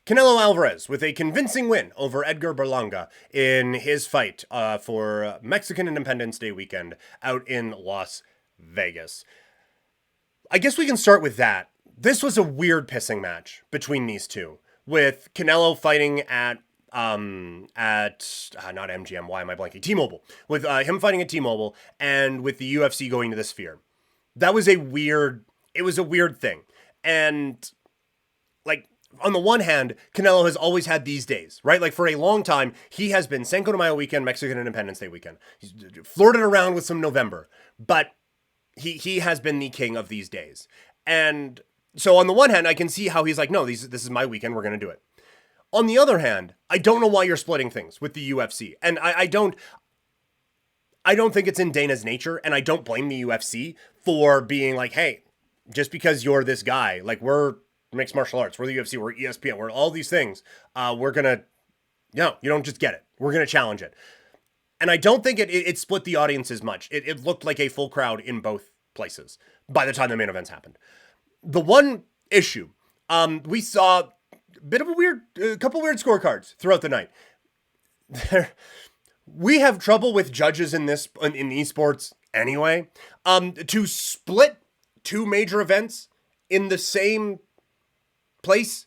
Canelo Alvarez with a convincing win over Edgar Berlanga in his fight for Mexican Independence Day weekend out in Las Vegas. I guess we can start with that. This was a weird pissing match between these two, with Canelo fighting at not MGM. Why am I blanking? T-Mobile, with him fighting at T-Mobile, and with the UFC going to the Sphere. That was a weird. It was a weird thing, and like, on the one hand, Canelo has always had these days, right? Like, for a long time, he has been Cinco de Mayo weekend, Mexican Independence Day weekend. He's flirted around with some November, but he has been the king of these days. And so on the one hand, I can see how he's like, no, this is my weekend, we're going to do it. On the other hand, I don't know why you're splitting things with the UFC. And I don't think it's in Dana's nature, and I don't blame the UFC for being like, hey, just because you're this guy, like, we're mixed martial arts, we're the UFC, we're ESPN, we're all these things, we're gonna, no, you don't just get it, we're gonna challenge it. And I don't think it split the audience as much. It looked like a full crowd in both places by the time the main events happened. The one issue, we saw a bit of a couple weird scorecards throughout the night. We have trouble with judges in esports anyway. To split two major events in the same place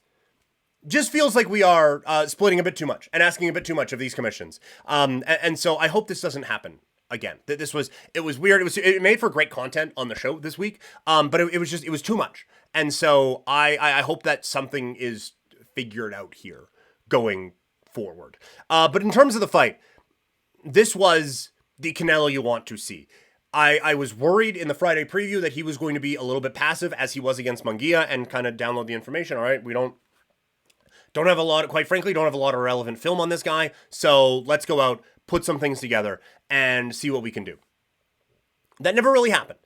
just feels like we are splitting a bit too much and asking a bit too much of these commissions. And so I hope this doesn't happen again. It was weird. It made for great content on the show this week. But it was too much. And so I hope that something is figured out here going forward. But in terms of the fight, this was the Canelo you want to see. I was worried in the Friday preview that he was going to be a little bit passive as he was against Munguia and kind of download the information. All right, we don't have a lot, quite frankly, don't have a lot of relevant film on this guy. So let's go out, put some things together and see what we can do. That never really happened.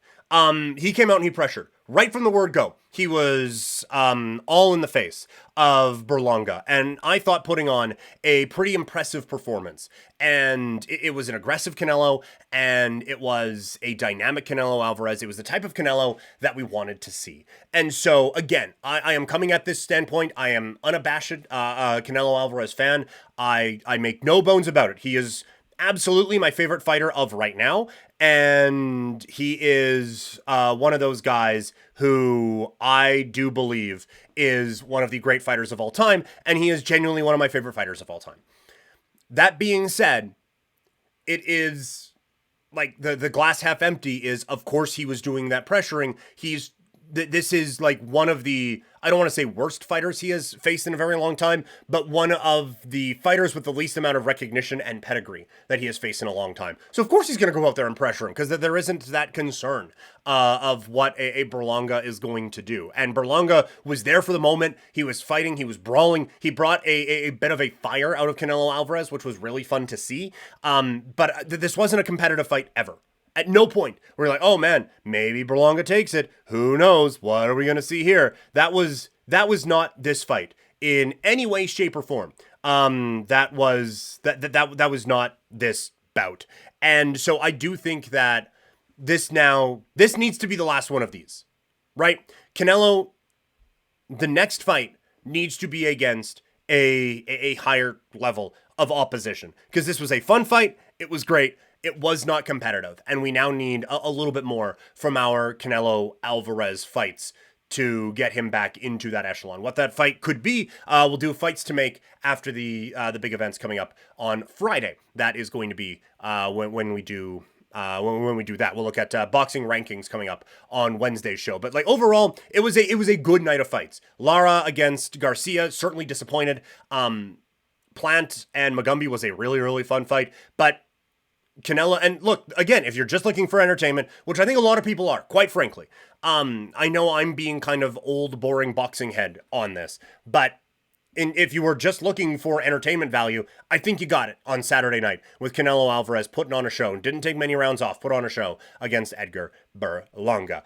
He came out and he pressured right from the word go. He was all in the face of Berlanga, and I thought putting on a pretty impressive performance. And it was an aggressive Canelo, and it was a dynamic Canelo Alvarez. It was the type of Canelo that we wanted to see. And so, again, I am coming at this standpoint. I am unabashed Canelo Alvarez fan. I make no bones about it. He is absolutely my favorite fighter of right now, and he is one of those guys who I do believe is one of the great fighters of all time, and he is genuinely one of my favorite fighters of all time. That being said, it is like the glass half empty is, of course, he was doing that pressuring. This is like one of the, I don't want to say worst fighters he has faced in a very long time, but one of the fighters with the least amount of recognition and pedigree that he has faced in a long time. So of course he's going to go out there and pressure him, because there isn't that concern of what a Berlanga is going to do. And Berlanga was there for the moment. He was fighting. He was brawling. He brought a bit of a fire out of Canelo Alvarez, which was really fun to see. But this wasn't a competitive fight ever. At no point were we like, oh man, maybe Berlanga takes it. Who knows? What are we going to see here? That was not this fight in any way, shape, or form. That was not this bout. And so I do think that this needs to be the last one of these, right? Canelo, the next fight needs to be against a higher level of opposition, because this was a fun fight. It was great. It was not competitive, and we now need a little bit more from our Canelo Alvarez fights to get him back into that echelon. What that fight could be, we'll do fights to make after the big events coming up on Friday. That is going to be when we do that. We'll look at boxing rankings coming up on Wednesday's show. But like overall, it was a good night of fights. Lara against Garcia, certainly disappointed. Plant and Magumbi was a really, really fun fight, but Canelo, and look, again, if you're just looking for entertainment, which I think a lot of people are, quite frankly, I know I'm being kind of old, boring boxing head on this, but if you were just looking for entertainment value, I think you got it on Saturday night with Canelo Alvarez putting on a show. Didn't take many rounds off, put on a show against Edgar Berlanga.